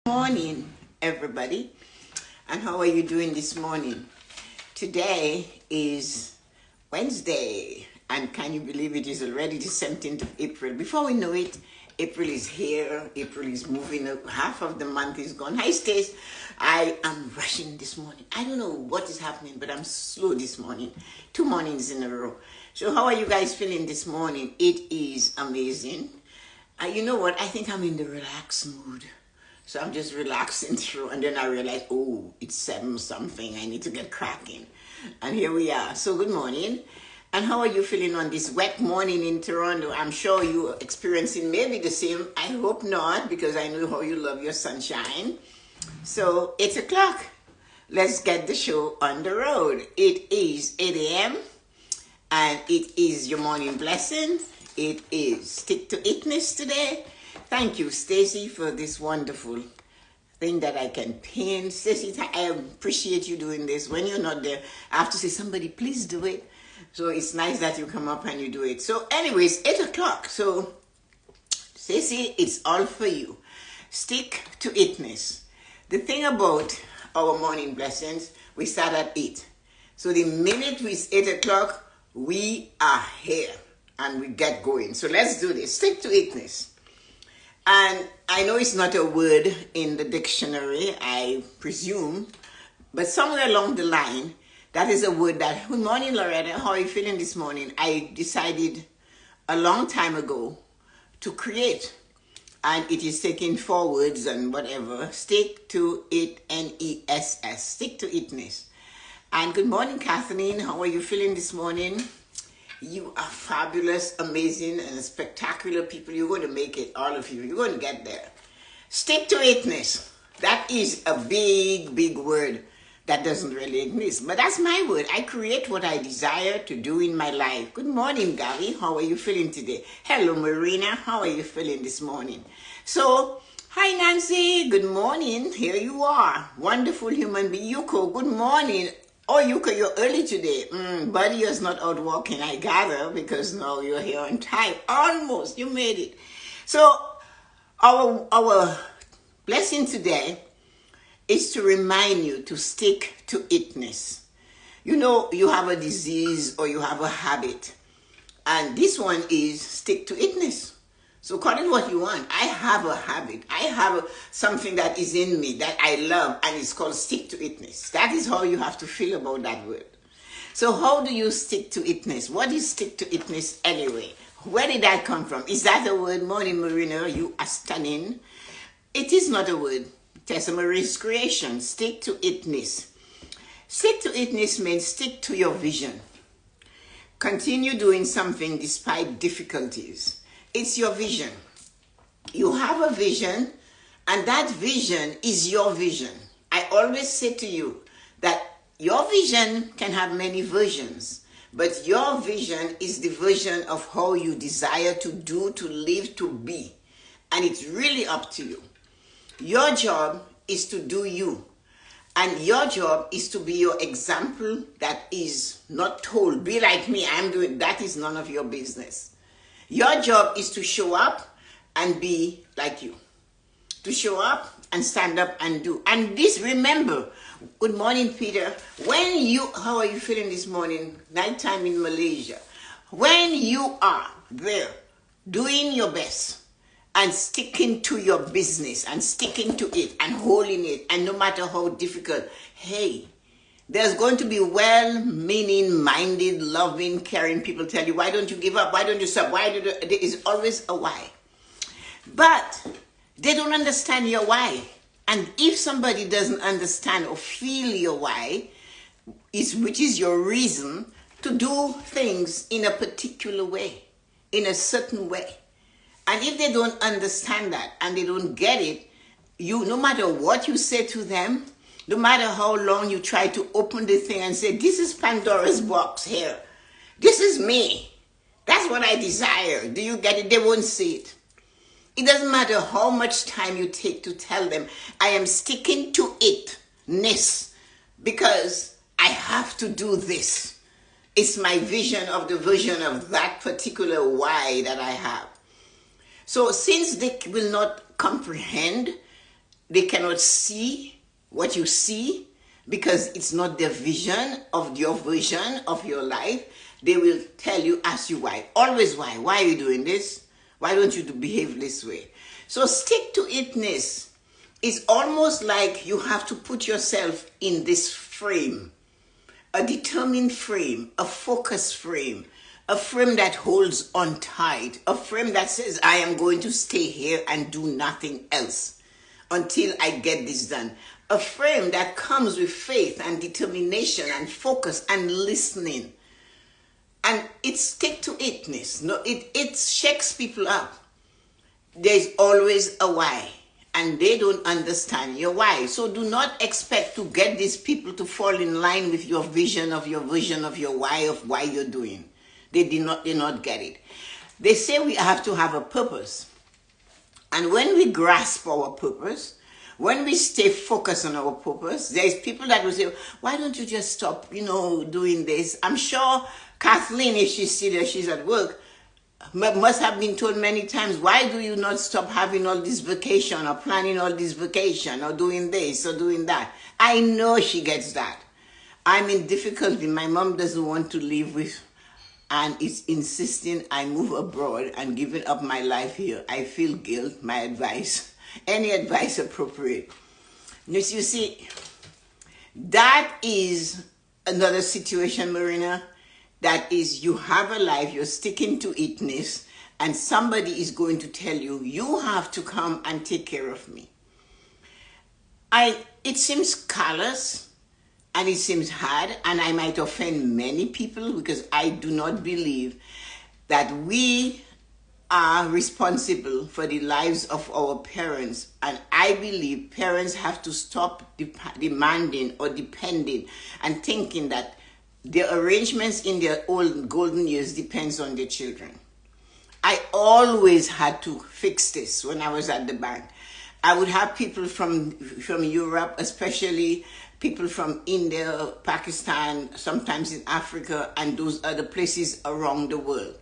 Morning, everybody, and how are you doing this morning? Today is Wednesday, and can you believe it is already the 17th of April? Before we know it, April is here. April is moving up. Half of the month is gone. Hi, Stace. I am rushing this morning. I don't know what is happening, but I'm slow this morning. 2 mornings in a row. So how are you guys feeling this morning? It is amazing. You know what? I think I'm in the relaxed mood. So I'm just relaxing through, and then I realize, oh, it's 7 something. I need to get cracking. And here we are. So good morning. And how are you feeling on this wet morning in Toronto? I'm sure you're experiencing maybe the same. I hope not, because I know how you love your sunshine. So 8 o'clock. Let's get the show on the road. It is 8 a.m. and it is your morning blessing. It is Sticktoitness today. Thank you, Stacy, for this wonderful thing that I can pin. Stacy, I appreciate you doing this. When you're not there, I have to say, somebody, please do it. So it's nice that you come up and you do it. So anyways, 8 o'clock. So Stacy, it's all for you. Sticktoitness. The thing about our morning blessings, we start at 8. So the minute it's 8 o'clock, we are here and we get going. So let's do this. Sticktoitness. And I know it's not a word in the dictionary, I presume, but somewhere along the line, that is a word that, good morning, Loretta, how are you feeling this morning? I decided a long time ago to create, and it is taking 4 words and whatever, stick to it, N-E-S-S, stick-to-itness. And good morning, Kathleen, how are you feeling this morning? You are fabulous, amazing, and spectacular people. You're going to make it, all of you. You're going to get there. Stick-to-itness. That is a big, big word that doesn't really exist. But that's my word. I create what I desire to do in my life. Good morning, Gary. How are you feeling today? Hello, Marina. How are you feeling this morning? So, hi, Nancy. Good morning. Here you are. Wonderful human being. Yuko, good morning. Oh, Yuka, you're early today. Buddy is not out walking, I gather, because now you're here on time. Almost, you made it. So our blessing today is to remind you to stick to itness. You know, you have a disease or you have a habit. And this one is stick to itness. So call it what you want. I have a habit. I have something that is in me that I love, and it's called stick-to-itness. That is how you have to feel about that word. So how do you stick to itness? What is stick-to-itness anyway? Where did that come from? Is that a word? Morning, Marina, you are stunning. It is not a word. Tessa-Marie's creation, stick-to-itness. Stick-to-itness means stick to your vision. Continue doing something despite difficulties. It's your vision. You have a vision, and that vision is your vision. I always say to you that your vision can have many versions, but your vision is the vision of how you desire to do, to live, to be. And it's really up to you. Your job is to do you. And your job is to be your example that is not told. Be like me, I'm doing, that is none of your business. Your job is to show up and be like you. To show up and stand up and do. And this, remember, good morning, Peter. How are you feeling this morning? Nighttime in Malaysia. When you are there doing your best and sticking to your business and sticking to it and holding it, and no matter how difficult, hey, there's going to be well-meaning, minded, loving, caring people tell you, why don't you give up? Why don't you stop? There is always a why. But they don't understand your why. And if somebody doesn't understand or feel your why, which is your reason to do things in a particular way, in a certain way. And if they don't understand that and they don't get it, no matter what you say to them, no matter how long you try to open the thing and say, this is Pandora's box here. This is me. That's what I desire. Do you get it? They won't see it. It doesn't matter how much time you take to tell them, I am sticking to itness because I have to do this. It's my vision of the vision of that particular why that I have. So since they will not comprehend, They cannot see what you see because it's not their vision of your vision of your life. They will tell you, ask you why. Always why. Why are you doing this? Why don't you behave this way? So stick-to-itness is almost like you have to put yourself in this frame, a determined frame, a focused frame, a frame that holds on tight, a frame that says, I am going to stay here and do nothing else until I get this done. A frame that comes with faith and determination and focus and listening. And it's stick-to-itness. No, it shakes people up. There's always a why. And they don't understand your why. So do not expect to get these people to fall in line with your vision of your why of why you're doing. They did not get it. They say we have to have a purpose. And when we grasp our purpose, when we stay focused on our purpose, there's people that will say, why don't you just stop, doing this? I'm sure Kathleen, if she's still there, she's at work, must have been told many times, why do you not stop having all this vacation or planning all this vacation or doing this or doing that? I know she gets that. I'm in difficulty. My mom doesn't want to live with and is insisting I move abroad and giving up my life here. I feel guilt. My advice, any advice appropriate. You see, that is another situation, Marina, that is you have a life, you're sticking to itness, and somebody is going to tell you, you have to come and take care of me. It seems callous, and it seems hard, and I might offend many people because I do not believe that we are responsible for the lives of our parents. And I believe parents have to stop demanding or depending and thinking that their arrangements in their old golden years depends on their children. I always had to fix this when I was at the bank. I would have people from Europe, especially people from India, Pakistan, sometimes in Africa, and those other places around the world.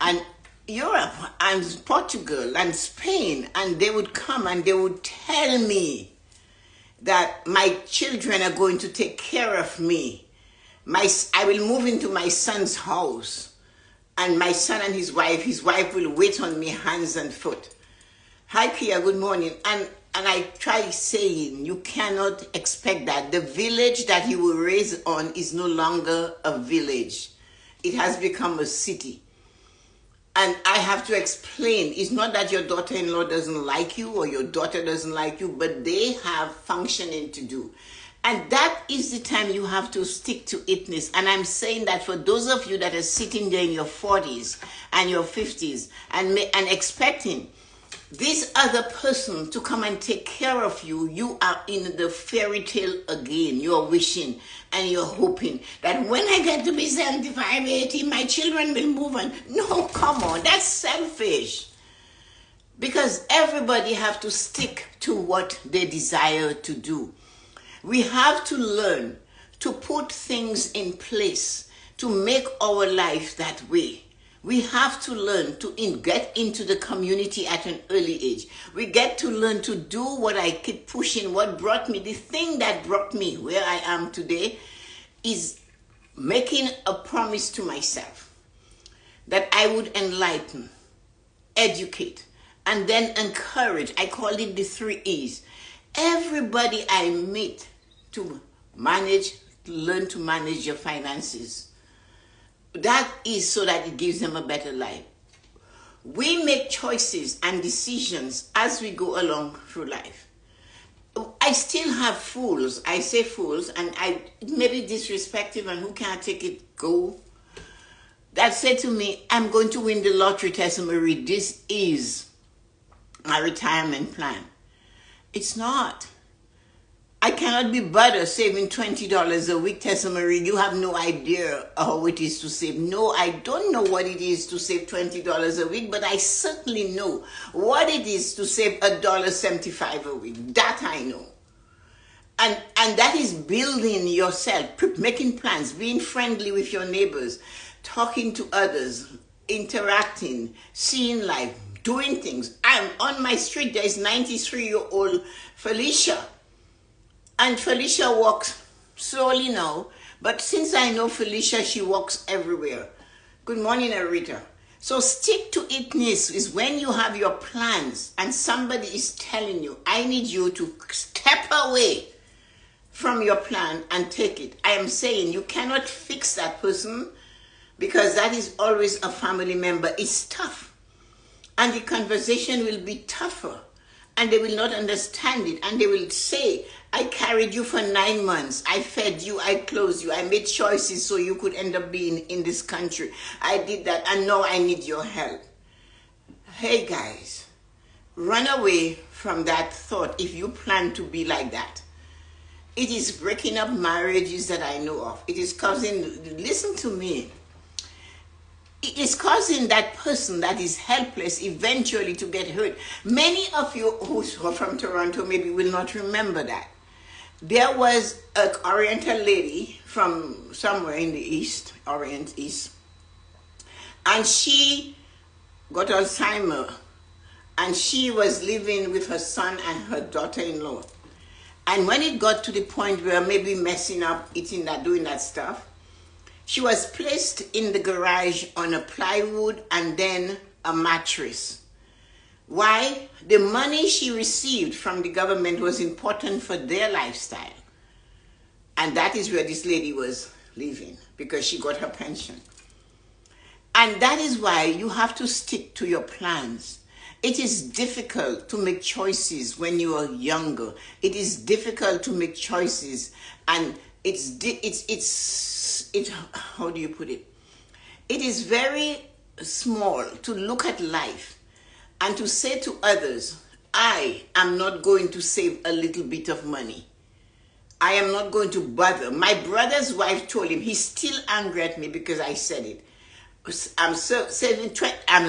And Europe and Portugal and Spain, and they would come and they would tell me that my children are going to take care of me. I will move into my son's house, and my son and his wife will wait on me hands and foot. Hi, Kia, good morning. And I try saying, you cannot expect that. The village that you were raised on is no longer a village. It has become a city. And I have to explain, it's not that your daughter-in-law doesn't like you or your daughter doesn't like you, but they have functioning to do. And that is the time you have to stick to itness. And I'm saying that for those of you that are sitting there in your 40s and your 50s and expecting this other person to come and take care of you, you are in the fairy tale again. You're wishing and you're hoping that when I get to be 75, 80, my children will move on. No, come on, that's selfish. Because everybody have to stick to what they desire to do. We have to learn to put things in place to make our life that way. We have to learn to get into the community at an early age. We get to learn to do what I keep pushing, what brought me, the thing that brought me where I am today is making a promise to myself that I would enlighten, educate, and then encourage. I call it the 3 E's. Everybody I meet to learn to manage your finances. That is so that it gives them a better life. We make choices and decisions as we go along through life. I still have fools. I say fools, and it may be disrespectful, and who can't take it, go. That said to me, I'm going to win the lottery, Tessa-Marie. This is my retirement plan. It's not. I cannot be butter saving $20 a week, Tessa-Marie. You have no idea how it is to save. No, I don't know what it is to save $20 a week, but I certainly know what it is to save $1.75 a week. That I know. And that is building yourself, making plans, being friendly with your neighbors, talking to others, interacting, seeing life, doing things. I'm on my street, there is 93-year-old Felicia. And Felicia walks slowly now. But since I know Felicia, she walks everywhere. Good morning, Arita. So stick-to-itness is when you have your plans and somebody is telling you, I need you to step away from your plan and take it. I am saying you cannot fix that person because that is always a family member. It's tough. And the conversation will be tougher. And they will not understand it. And they will say, I carried you for 9 months. I fed you. I clothed you. I made choices so you could end up being in this country. I did that. And now I need your help. Hey, guys, run away from that thought if you plan to be like that. It is breaking up marriages that I know of. It is causing, listen to me. It is causing that person that is helpless eventually to get hurt. Many of you who are from Toronto maybe will not remember that. There was an Oriental lady from somewhere in the East, Orient East, and she got Alzheimer's, and she was living with her son and her daughter-in-law. And when it got to the point where maybe messing up, eating that, doing that stuff, she was placed in the garage on a plywood and then a mattress. Why? The money she received from the government was important for their lifestyle. And that is where this lady was living because she got her pension. And that is why you have to stick to your plans. It is difficult to make choices when you are younger. It is difficult to make choices, and how do you put it? It is very small to look at life and to say to others, I am not going to save a little bit of money. I am not going to bother. My brother's wife told him, he's still angry at me because I said it. I'm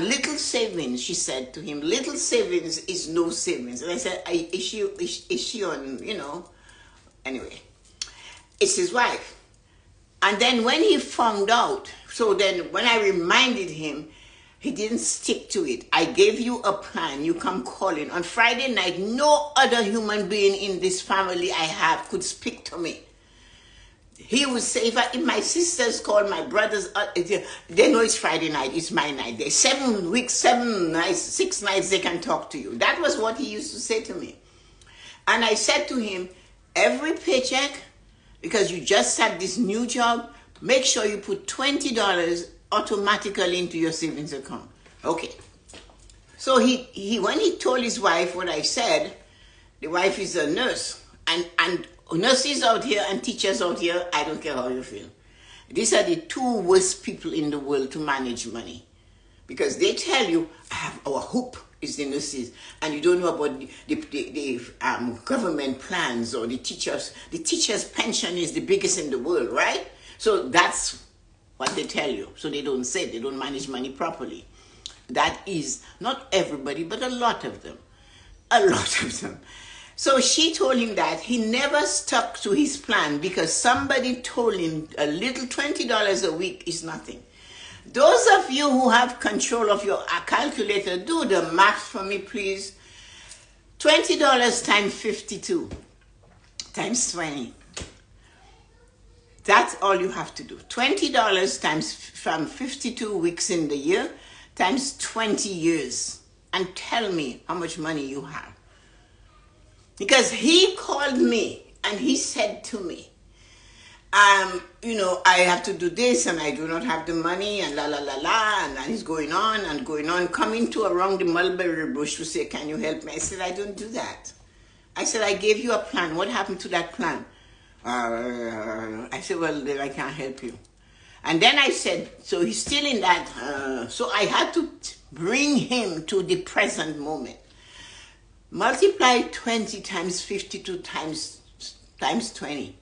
little savings, she said to him. Little savings is no savings. And I said, is she on, anyway. It's his wife. And then when he found out, so then when I reminded him, he didn't stick to it. I gave you a plan. You come calling. On Friday night, no other human being in this family I have could speak to me. He would say, if my sisters call, my brothers, they know it's Friday night, it's my night. There's 7 weeks, 7 nights, 6 nights they can talk to you. That was what he used to say to me. And I said to him, every paycheck, because you just had this new job, make sure you put $20 automatically into your savings account. Okay. So he when he told his wife what I said, the wife is a nurse. And nurses out here and teachers out here, I don't care how you feel. These are the 2 worst people in the world to manage money. Because they tell you, our hope is the nurses, and you don't know about the government plans or the teachers. The teachers' pension is the biggest in the world, right? So that's what they tell you. So they don't say, they don't manage money properly. That is not everybody, but a lot of them. A lot of them. So she told him that he never stuck to his plan because somebody told him a little $20 a week is nothing. Those of you who have control of your calculator, do the math for me, please. $20 times 52 times 20. That's all you have to do. $20 times from 52 weeks in the year times 20 years. And tell me how much money you have. Because he called me and he said to me, I have to do this and I do not have the money and la la la la, and he's going on and going on, coming to around the mulberry bush to say, can you help me? I said, I don't do that. I said, I gave you a plan. What happened to that plan? I said, well, then I can't help you. And then I said, so he's still in that. So I had to bring him to the present moment. Multiply 20 times 52 times 20.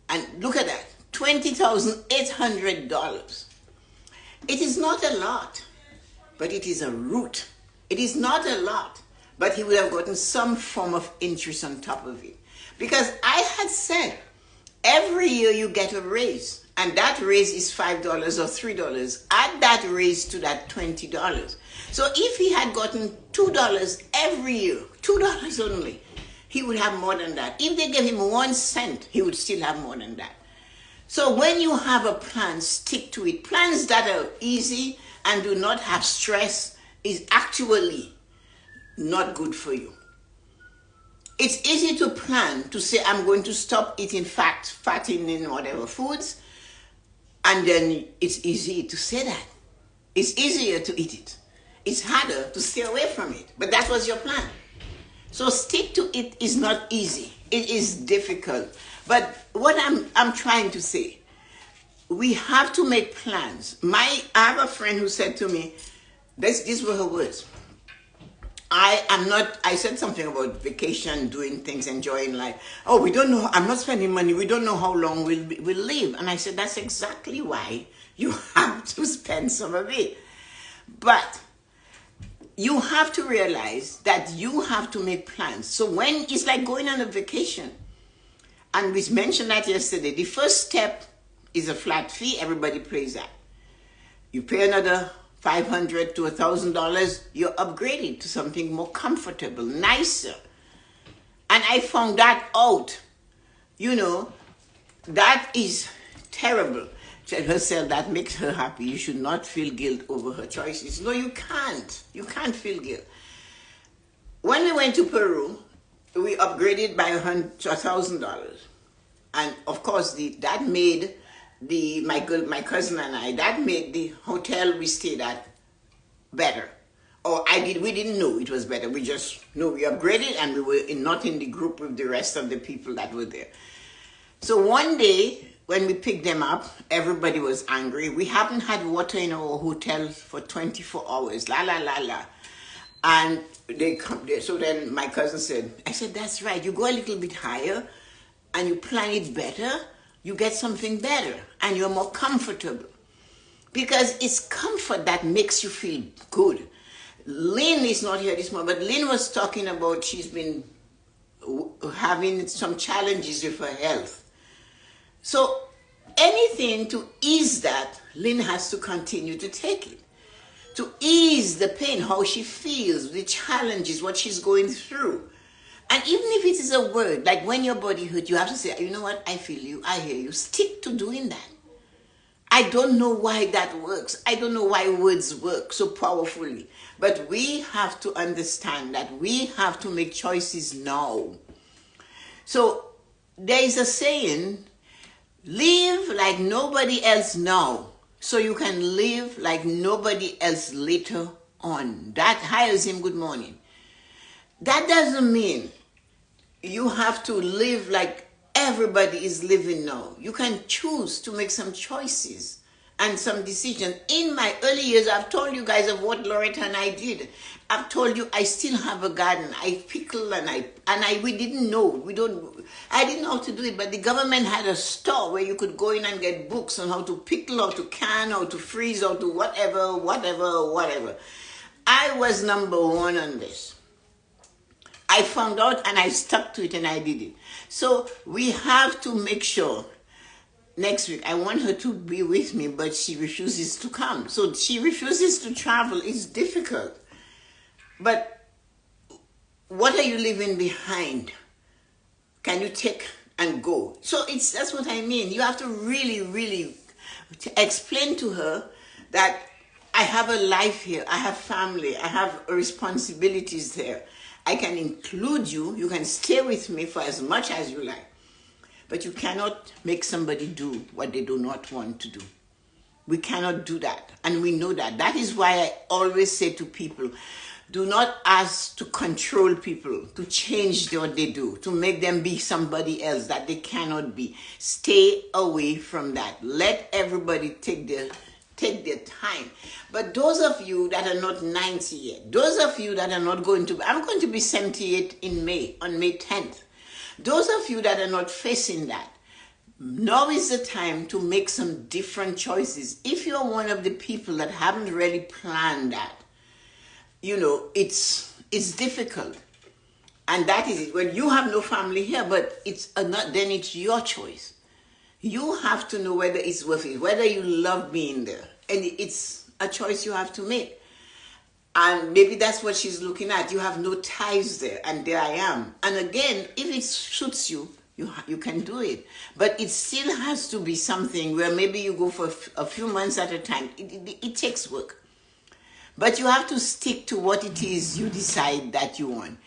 And look at that, $20,800. It is not a lot, but it is a root. It is not a lot, but he would have gotten some form of interest on top of it. Because I had said, every year you get a raise. and that raise is $5 or $3. Add that raise to that $20. So if he had gotten $2 every year, $2 only, he would have more than that. If they gave him 1 cent, he would still have more than that. So when you have a plan, stick to it. Plans that are easy and do not have stress is actually not good for you. It's easy to plan, to say, I'm going to stop eating fattening whatever foods, and then it's easy to say that. It's easier to eat it. It's harder to stay away from it, but that was your plan. So stick to it is not easy. It is difficult. But what I'm trying to say, we have to make plans. I have a friend who said to me, these were her words. I said something about vacation, doing things, enjoying life. Oh, we don't know, I'm not spending money. We don't know how long we'll live. And I said, that's exactly why you have to spend some of it. But you have to realize that you have to make plans. So when it's like going on a vacation, and we mentioned that yesterday, the first step is a flat fee. Everybody pays that. You pay another $500 to $1,000, you're upgraded to something more comfortable, nicer. And I found that out. That is terrible. Tell herself that makes her happy. You should not feel guilt over her choices. No, you can't. You can't feel guilt. When we went to Peru, we upgraded by $1,000. And of course, that made my cousin and I, that made the hotel we stayed at better. We didn't know it was better. We just knew we upgraded, and we were not in the group with the rest of the people that were there. So one day, when we picked them up, everybody was angry. We haven't had water in our hotel for 24 hours. La, la, la, la. And they come there. So then my cousin said, I said, that's right. You go a little bit higher and you plan it better. You get something better and you're more comfortable. Because it's comfort that makes you feel good. Lynn is not here this morning, but Lynn was talking about she's been having some challenges with her health. So anything to ease that, Lynn has to continue to take it. To ease the pain, how she feels, the challenges, what she's going through. And even if it is a word, like when your body hurts, you have to say, you know what, I feel you, I hear you. Stick to doing that. I don't know why that works. I don't know why words work so powerfully. But we have to understand that we have to make choices now. So there is a saying, live like nobody else now, so you can live like nobody else later on. Hi, Azim, good morning. That doesn't mean you have to live like everybody is living now. You can choose to make some choices and some decisions. In my early years, I've told you guys of what Loretta and I did. I've told you I still have a garden. I pickle we didn't know. I didn't know how to do it, but the government had a store where you could go in and get books on how to pickle, how to can, how to freeze, how to whatever. I was number one on this. I found out and I stuck to it and I did it. So we have to make sure. Next week, I want her to be with me, but she refuses to come. So she refuses to travel. It's difficult. But what are you leaving behind? Can you take and go? So that's what I mean. You have to really, really explain to her that I have a life here. I have family. I have responsibilities there. I can include you. You can stay with me for as much as you like. But you cannot make somebody do what they do not want to do. We cannot do that. And we know that. That is why I always say to people, do not ask to control people, to change what they do, to make them be somebody else that they cannot be. Stay away from that. Let everybody take their time. But those of you that are not 90 yet, those of you that are not I'm going to be 78 in May, on May 10th. Those of you that are not facing that, now is the time to make some different choices. If you're one of the people that haven't really planned that, it's difficult. And that is it. Well, you have no family here, but then it's your choice. You have to know whether it's worth it, whether you love being there. And it's a choice you have to make. And maybe that's what she's looking at. You have no ties there, and there I am. And again, if it suits you, you can do it. But it still has to be something where maybe you go for a few months at a time. It takes work. But you have to stick to what it is you decide that you want.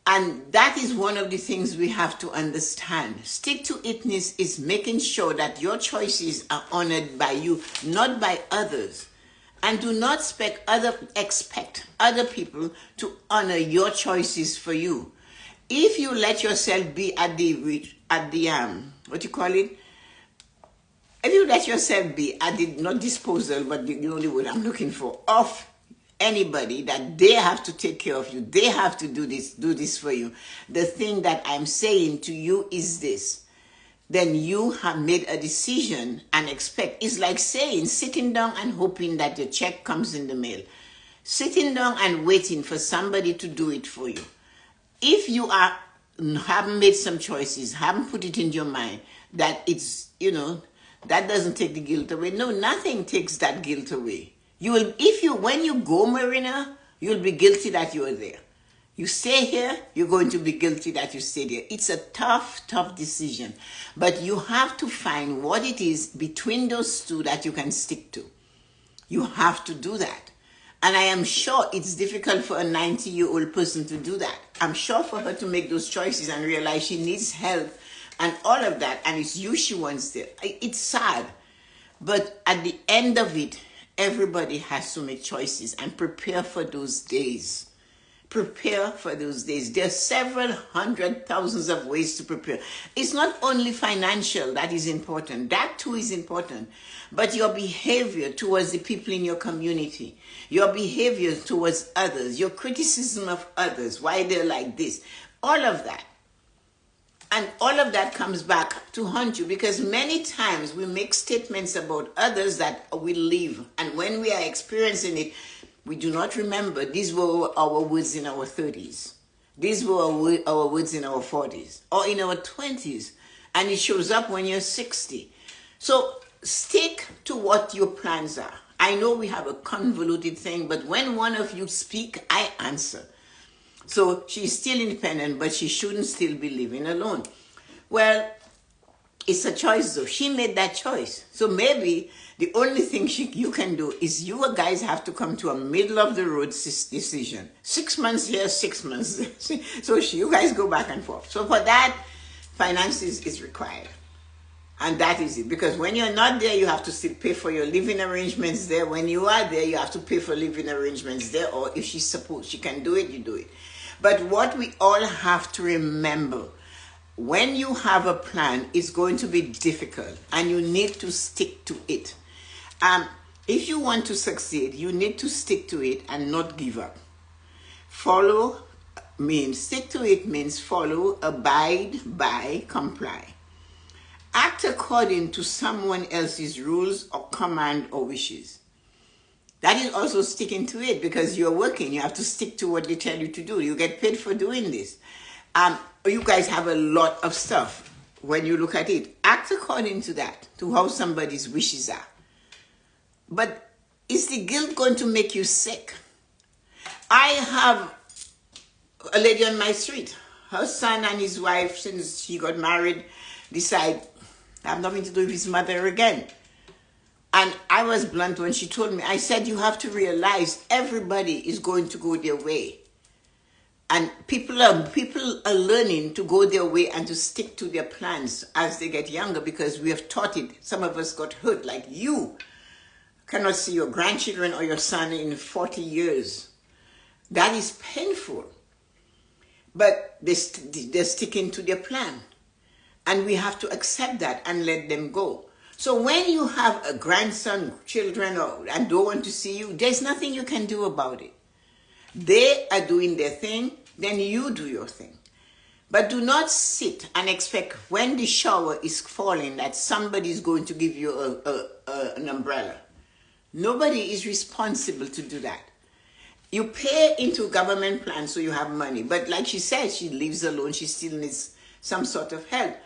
And that is one of the things we have to understand. Stick-to-itness is making sure that your choices are honored by you, not by others. And do not expect other people to honor your choices for you. If you let yourself be at the what you call it? If you let yourself be at the, not disposal, but the only word I'm looking for, of anybody, that they have to take care of you, they have to do this for you. The thing that I'm saying to you is this. Then you have made a decision and expect. It's like saying, sitting down and hoping that the check comes in the mail. Sitting down and waiting for somebody to do it for you. If you haven't made some choices, haven't put it in your mind that it's, that doesn't take the guilt away. No, nothing takes that guilt away. When you go, Marina, you'll be guilty that you are there. You stay here, you're going to be guilty that you stay there. It's a tough, tough decision. But you have to find what it is between those two that you can stick to. You have to do that. And I am sure it's difficult for a 90-year-old person to do that. I'm sure for her to make those choices and realize she needs help and all of that, and it's you she wants there. It's sad. But at the end of it, everybody has to make choices and prepare for those days. Prepare for those days. There are several hundred thousands of ways to prepare. It's not only financial that is important. That too is important. But your behavior towards the people in your community, your behavior towards others, your criticism of others, why they're like this, all of that. And all of that comes back to haunt you, because many times we make statements about others that we live. And when we are experiencing it, we do not remember these were our words in our 30s. These were our words in our 40s or in our 20s. And it shows up when you're 60. So stick to what your plans are. I know we have a convoluted thing, but when one of you speak, I answer. So she's still independent, but she shouldn't still be living alone. Well, it's a choice though. She made that choice. So maybe the only thing you can do is you guys have to come to a middle of the road decision. 6 months here, 6 months there. So you guys go back and forth. So for that, finances is required. And that is it. Because when you're not there, you have to still pay for your living arrangements there. When you are there, you have to pay for living arrangements there. Or if she's supposed, she can do it, you do it. But what we all have to remember, when you have a plan, it's going to be difficult. And you need to stick to it. If you want to succeed, you need to stick to it and not give up. Stick to it means follow, abide by, comply. Act according to someone else's rules or command or wishes. That is also sticking to it, because you're working. You have to stick to what they tell you to do. You get paid for doing this. You guys have a lot of stuff when you look at it. Act according to that, to how somebody's wishes are. But is the guilt going to make you sick? I have a lady on my street. Her son and his wife, since she got married, decide I have nothing to do with his mother again. And I was blunt when she told me. I said, you have to realize everybody is going to go their way. And people are learning to go their way and to stick to their plans as they get younger, because we have taught it. Some of us got hurt, like you cannot see your grandchildren or your son in 40 years. That is painful. But they're sticking to their plan. And we have to accept that and let them go. So when you have a grandson, children, and don't want to see you, there's nothing you can do about it. They are doing their thing, then you do your thing. But do not sit and expect when the shower is falling that somebody is going to give you an umbrella. Nobody is responsible to do that. You pay into government plans so you have money. But like she said, she lives alone. She still needs some sort of help.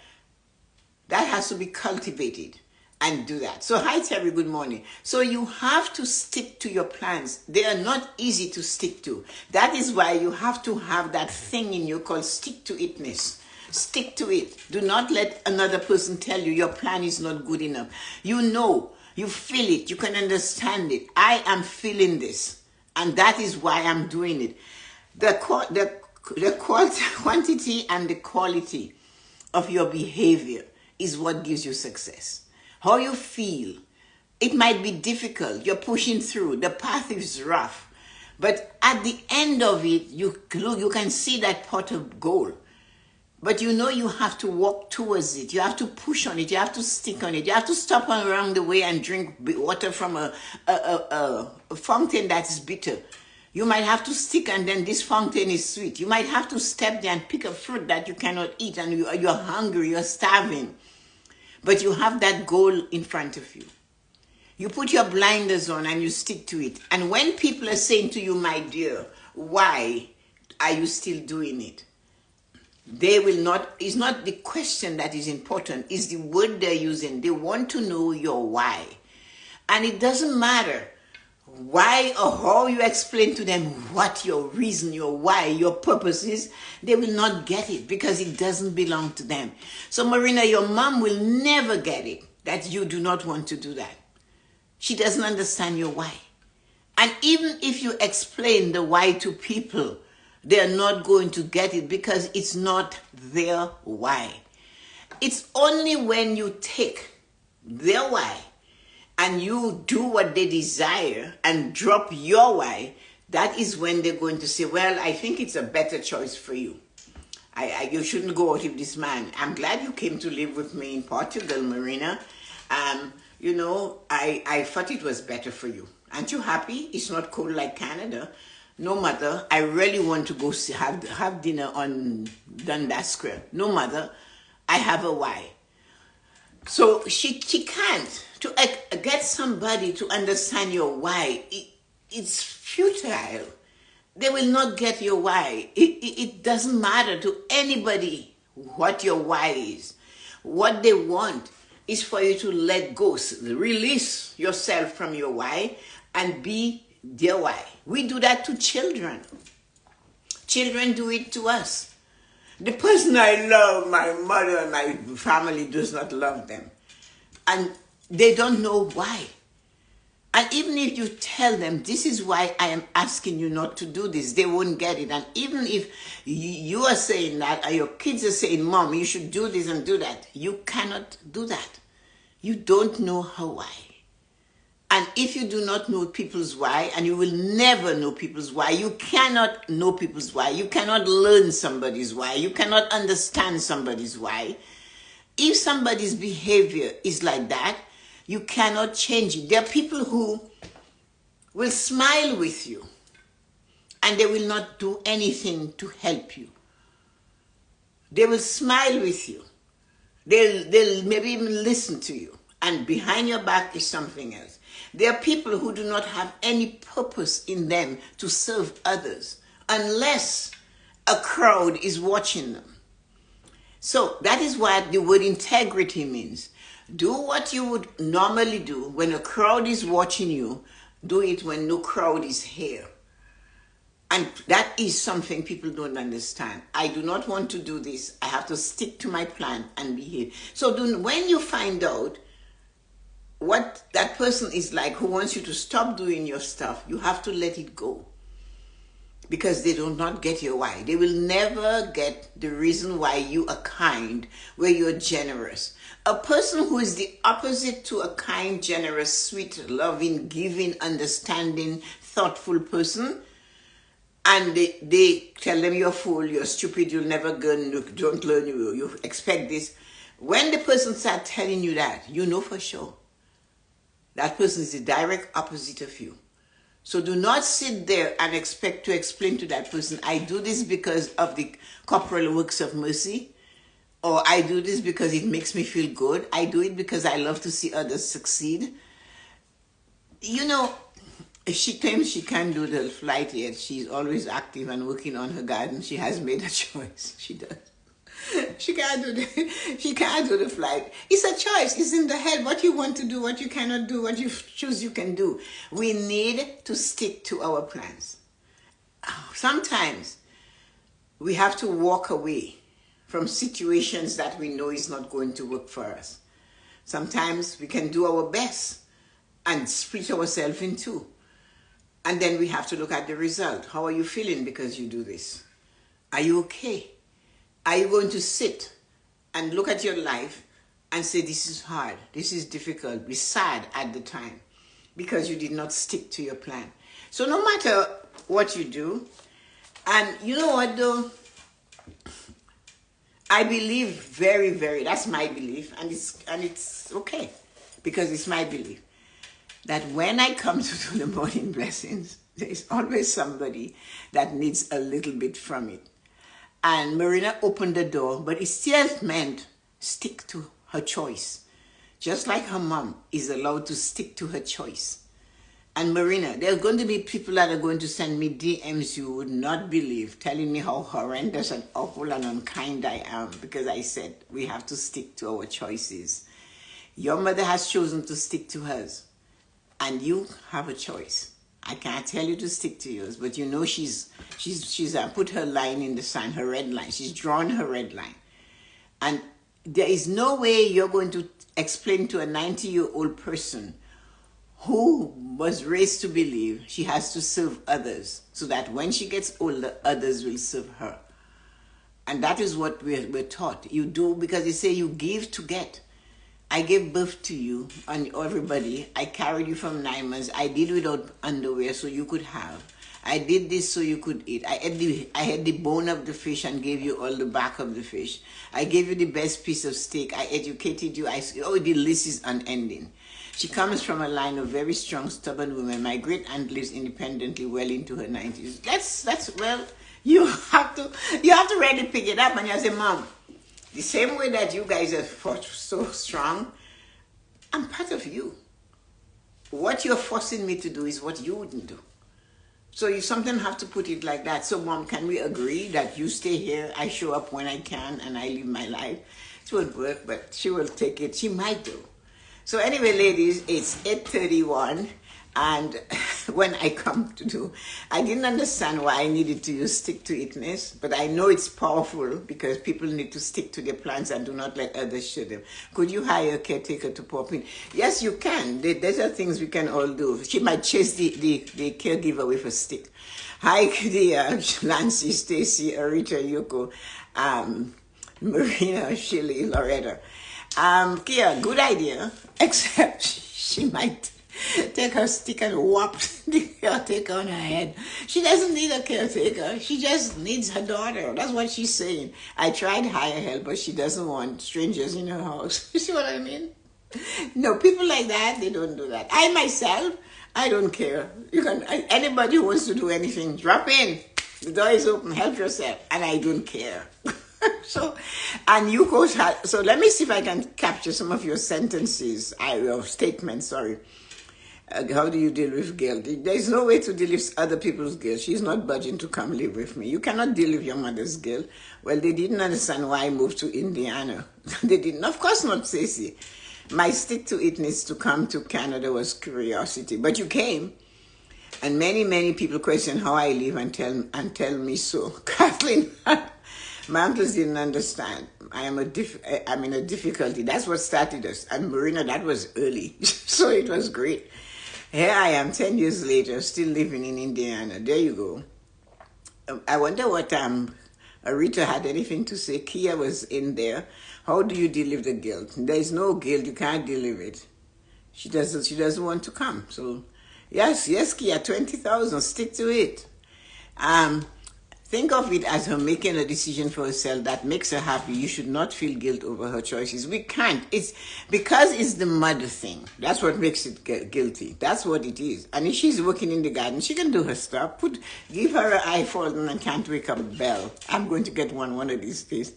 That has to be cultivated and do that. So hi Terry, good morning. So you have to stick to your plans. They are not easy to stick to. That is why you have to have that thing in you called stick-to-itness. Stick to it. Do not let another person tell you your plan is not good enough. You know, you feel it, you can understand it. I am feeling this, and that is why I'm doing it. The quantity and the quality of your behavior is what gives you success. How you feel. It might be difficult. You're pushing through. The path is rough. But at the end of it, you can see that pot of gold. But you know you have to walk towards it. You have to push on it. You have to stick on it. You have to stop along the way and drink water from a fountain that is bitter. You might have to stick and then this fountain is sweet. You might have to step there and pick a fruit that you cannot eat and you're hungry, you're starving. But you have that goal in front of you. You put your blinders on and you stick to it. And when people are saying to you, my dear, why are you still doing it? They will not, it's not the question that is important, it's the word they're using. They want to know your why. And it doesn't matter why or how you explain to them what your reason, your why, your purpose is. They will not get it because it doesn't belong to them. So Marina, your mom will never get it that you do not want to do that. She doesn't understand your why. And even if you explain the why to people, they're not going to get it because it's not their why. It's only when you take their why and you do what they desire and drop your why, that is when they're going to say, well, I think it's a better choice for you. You shouldn't go out with this man. I'm glad you came to live with me in Portugal, Marina. You know, I thought it was better for you. Aren't you happy? It's not cold like Canada. No, mother, I really want to go have dinner on Dundas Square. No, mother, I have a why. So she can't. To get somebody to understand your why, it's futile. They will not get your why. It doesn't matter to anybody what your why is. What they want is for you to let go, release yourself from your why and be their why. We do that to children. Children do it to us. The person I love, my mother and my family does not love them. And they don't know why. And even if you tell them, this is why I am asking you not to do this, they won't get it. And even if you are saying that, or your kids are saying, Mom, you should do this and do that, you cannot do that. You don't know her why. And if you do not know people's why, and you will never know people's why, you cannot know people's why, you cannot learn somebody's why, you cannot understand somebody's why. If somebody's behavior is like that, you cannot change it. There are people who will smile with you, and they will not do anything to help you. They will smile with you. They'll maybe even listen to you, and behind your back is something else. There are people who do not have any purpose in them to serve others unless a crowd is watching them. So that is what the word integrity means. Do what you would normally do when a crowd is watching you. Do it when no crowd is here. And that is something people don't understand. I do not want to do this. I have to stick to my plan and behave. So when you find out what that person is like who wants you to stop doing your stuff, you have to let it go. Because they do not get your why. They will never get the reason why you are kind, where you're generous. A person who is the opposite to a kind, generous, sweet, loving, giving, understanding, thoughtful person, and they tell them you're a fool, you're stupid, you'll never don't learn, you expect this. When the person starts telling you that, you know for sure that person is the direct opposite of you. So do not sit there and expect to explain to that person, I do this because of the corporal works of mercy, or I do this because it makes me feel good. I do it because I love to see others succeed. You know, she claims she can't do the flight yet. She's always active and working on her garden. She has made a choice. She does. She can't do the flight. It's a choice. It's in the head. What you want to do, what you cannot do, what you choose you can do. We need to stick to our plans. Sometimes we have to walk away from situations that we know is not going to work for us. Sometimes we can do our best and split ourselves in two. And then we have to look at the result. How are you feeling because you do this? Are you okay? Are you going to sit and look at your life and say, this is hard, this is difficult, be sad at the time because you did not stick to your plan? So no matter what you do, and you know what though, I believe very, very, that's my belief, and it's okay, because it's my belief, that when I come to do the morning blessings, there's always somebody that needs a little bit from it. And Marina opened the door, but it still meant stick to her choice. Just like her mom is allowed to stick to her choice. And Marina, there are going to be people that are going to send me DMs you would not believe, telling me how horrendous and awful and unkind I am, because I said we have to stick to our choices. Your mother has chosen to stick to hers, and you have a choice. I can't tell you to stick to yours, but you know she's put her line in the sand, her red line. She's drawn her red line. And there is no way you're going to explain to a 90-year-old person who was raised to believe she has to serve others so that when she gets older, others will serve her. And that is what we're taught. You do, because they say you give to get. I gave birth to you and everybody. I carried you from 9 months. I did without underwear so you could have. I did this so you could eat. I had the bone of the fish and gave you all the back of the fish. I gave you the best piece of steak. I educated you. The list is unending. She comes from a line of very strong, stubborn women. My great aunt lives independently well into her 90s. Well, you have to really pick it up and you say, Mom, the same way that you guys are fought so strong, I'm part of you. What you're forcing me to do is what you wouldn't do. So you sometimes have to put it like that. So Mom, can we agree that you stay here, I show up when I can, and I live my life? It won't work, but she will take it. She might do. So anyway, ladies, it's 8:31. And when I come to do, I didn't understand why I needed to use stick-to-itness, but I know it's powerful because people need to stick to their plans and do not let others show them. Could you hire a caretaker to pop in? Yes, you can. These are things we can all do. She might chase the caregiver with a stick. Hi, Kadia, Lancy, Stacy, Arita, Yoko, Marina, Shirley, Loretta. Kia, good idea, except she might take her stick and whop the caretaker on her head. She doesn't need a caretaker. She just needs her daughter. That's what she's saying. I tried hire help, but she doesn't want strangers in her house. You see what I mean? No, people like that, they don't do that. I myself, I don't care. Anybody who wants to do anything, drop in. The door is open. Help yourself. And I don't care. So let me see if I can capture some of your sentences, your statements, sorry. How do you deal with guilt? There's no way to deal with other people's guilt. She's not budging to come live with me. You cannot deal with your mother's guilt. Well, they didn't understand why I moved to Indiana. They didn't. Of course not, Stacey. My stick-to-itness to come to Canada was curiosity. But you came. And many, many people question how I live and tell me so. Kathleen, my uncles didn't understand. I'm in a difficulty. That's what started us. And Marina, that was early. So it was great. Here I am 10 years later, still living in Indiana. There you go. I wonder what Arita had anything to say. Kia was in there. How do you deal with the guilt? There is no guilt. You can't deal with it. She doesn't want to come. So yes, Kia, 20,000. Stick to it. Think of it as her making a decision for herself that makes her happy. You should not feel guilt over her choices. We can't. It's because it's the mother thing. That's what makes it guilty. That's what it is. And if she's working in the garden, she can do her stuff. Give her an iPhone and can't wake up Bell. I'm going to get one of these days.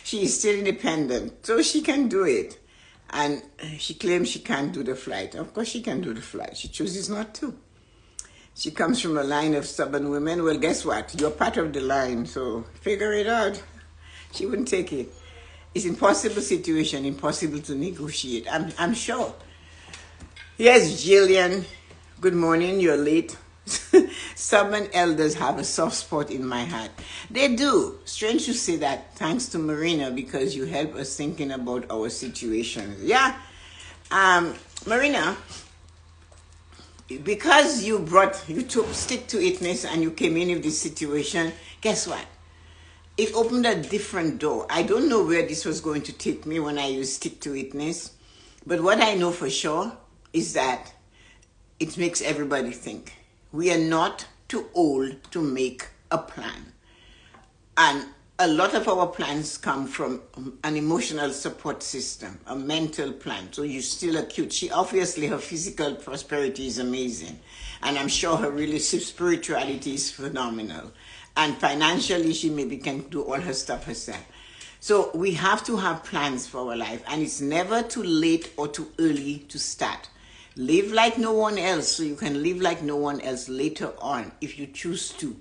She is still independent, so she can do it. And she claims she can't do the flight. Of course she can do the flight. She chooses not to. She comes from a line of stubborn women. Well, guess what? You're part of the line, so figure it out. She wouldn't take it. It's impossible situation, impossible to negotiate. I'm sure. Yes, Jillian. Good morning. You're late. Stubborn elders have a soft spot in my heart. They do. Strange to say that. Thanks to Marina, because you help us thinking about our situations. Yeah. Marina, because you took stick-to-itness and you came in with this situation, guess what? It opened a different door. I don't know where this was going to take me when I used stick-to-itness, but what I know for sure is that it makes everybody think. We are not too old to make a plan. And a lot of our plans come from an emotional support system, a mental plan. So you're still acute. She obviously, her physical prosperity is amazing. And I'm sure her relationship spirituality is phenomenal. And financially, she maybe can do all her stuff herself. So we have to have plans for our life. And it's never too late or too early to start. Live like no one else so you can live like no one else later on if you choose to.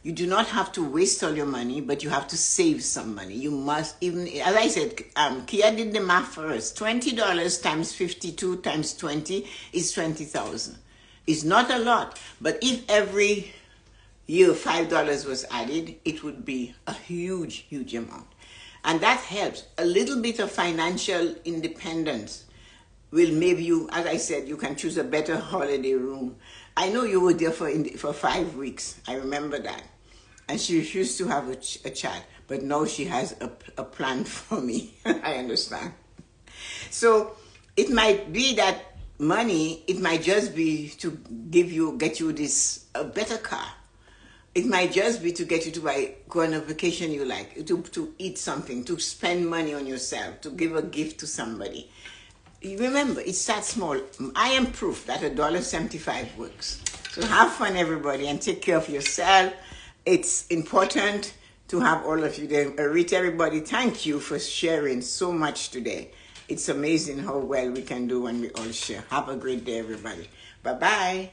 You do not have to waste all your money, but you have to save some money. You must, even, as I said, Kia did the math for us. $20 times 52 times 20 is 20,000. It's not a lot, but if every year $5 was added, it would be a huge, huge amount. And that helps. A little bit of financial independence will maybe you, as I said, you can choose a better holiday room. I know you were there for 5 weeks. I remember that. And she refused to have a child. But now she has a plan for me. I understand. So it might be that money, it might just be to get you a better car. It might just be to get you to go on a vacation you like, to eat something, to spend money on yourself, to give a gift to somebody. Remember, it starts small. I am proof that $1.75 works. So have fun, everybody, and take care of yourself. It's important to have all of you there. Rita, everybody, thank you for sharing so much today. It's amazing how well we can do when we all share. Have a great day, everybody. Bye-bye.